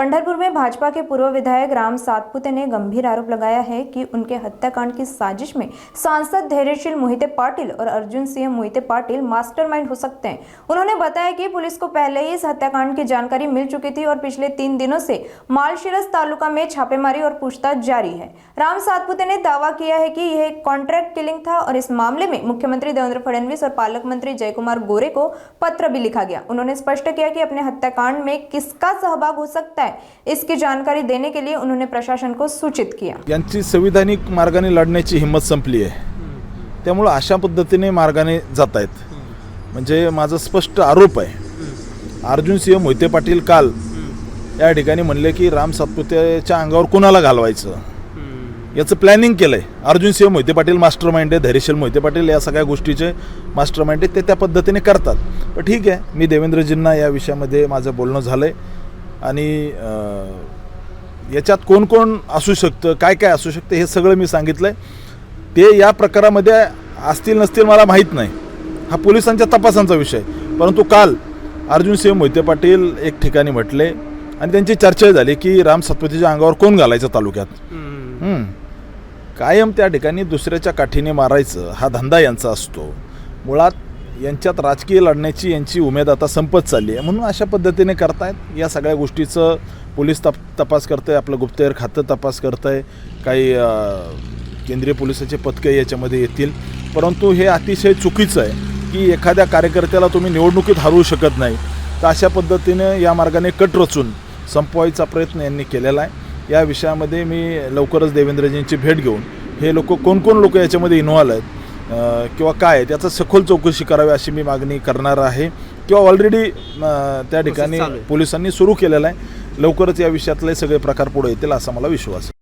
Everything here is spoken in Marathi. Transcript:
पंढरपुर में भाजपा के पूर्व विधायक राम सातपुते ने गंभीर आरोप लगाया है कि उनके हत्याकांड की साजिश में सांसद धैर्यशील मोहिते पाटिल और अर्जुन सिंह मोहिते पाटिल मास्टरमाइंड हो सकते हैं। उन्होंने बताया कि पुलिस को पहले ही इस हत्याकांड की जानकारी मिल चुकी थी और पिछले 3 दिनों से मालशिरस तालुका में छापेमारी और पूछताछ जारी है। राम सातपुते ने दावा किया है कि यह एक कॉन्ट्रैक्ट किलिंग था और इस मामले में मुख्यमंत्री देवेंद्र फडणवीस और पालक मंत्री जयकुमार गोरे को पत्र भी लिखा गया। उन्होंने स्पष्ट किया कि अपने हत्याकांड में किसका सहभाग हो सकता है, इसकी जानकारी देने के लिए उन्होंने प्रशासन को सूचित किया। यांची संविधानिक मार्गाने लढण्याची हिम्मत संपली आहे, त्यामुळे अशा पद्धतीने मार्गाने जात आहेत। म्हणजे माझा स्पष्ट आरोप आहे, अर्जुन सिंह मोहिते पाटील काल या ठिकाणी म्हणले की राम सातपुतेच्या अंगावर कोणाला घालवायचं याचं प्लॅनिंग केलंय। अर्जुन सिंह मोहिते पाटील मास्टरमाइंड आहे, धैर्यशील मोहिते पाटील या सगळ्या गोष्टीचे मास्टरमाइंड आहे, ते त्या पद्धतीने करतात। पण ठीक आहे, मी देवेंद्रजींना या विषयामध्ये माझं बोलणं झालंय आणि याच्यात कोण कोण असू शकतं, काय काय असू शकतं हे सगळं मी सांगितलंय। ते या प्रकारामध्ये असतील नसतील मला माहीत नाही, हा पोलिसांच्या तपासांचा विषय। परंतु काल अर्जुन सिंह मोहिते पाटील एक ठिकाणी म्हटले आणि त्यांची चर्चा झाली की राम सातपुतेच्या अंगावर कोण घालायचं तालुक्यात। कायम त्या ठिकाणी दुसऱ्याच्या काठीने मारायचं हा धंदा यांचा असतो। मुळात यांच्यात राजकीय लढण्याची यांची उमेद आता संपत चालली आहे, म्हणून अशा पद्धतीने करतायत। या सगळ्या गोष्टीचं पोलीस तपास करतंय, आपलं गुप्तहेर खातं तपास करतंय, काही केंद्रीय पोलिसाचे पथकं याच्यामध्ये येतील। परंतु हे अतिशय चुकीचं आहे की एखाद्या कार्यकर्त्याला तुम्ही निवडणुकीत हरवू शकत नाही, तर अशा पद्धतीने या मार्गाने कट रचून संपवायचा प्रयत्न यांनी केलेला आहे। या विषयामध्ये मी लवकरच देवेंद्रजींची भेट घेऊन हे कोण लोक याच्यामध्ये इन्व्हॉल्व आहेत किंवा काय त्याचं सखोल चौकशी करावी अशी मी मागणी करणार आहे, किंवा ऑलरेडी त्या ठिकाणी पोलिसांनी सुरू केलेलं आहे। लवकरच या विषयातले सगळे प्रकार पुढे येतील असा मला विश्वास आहे।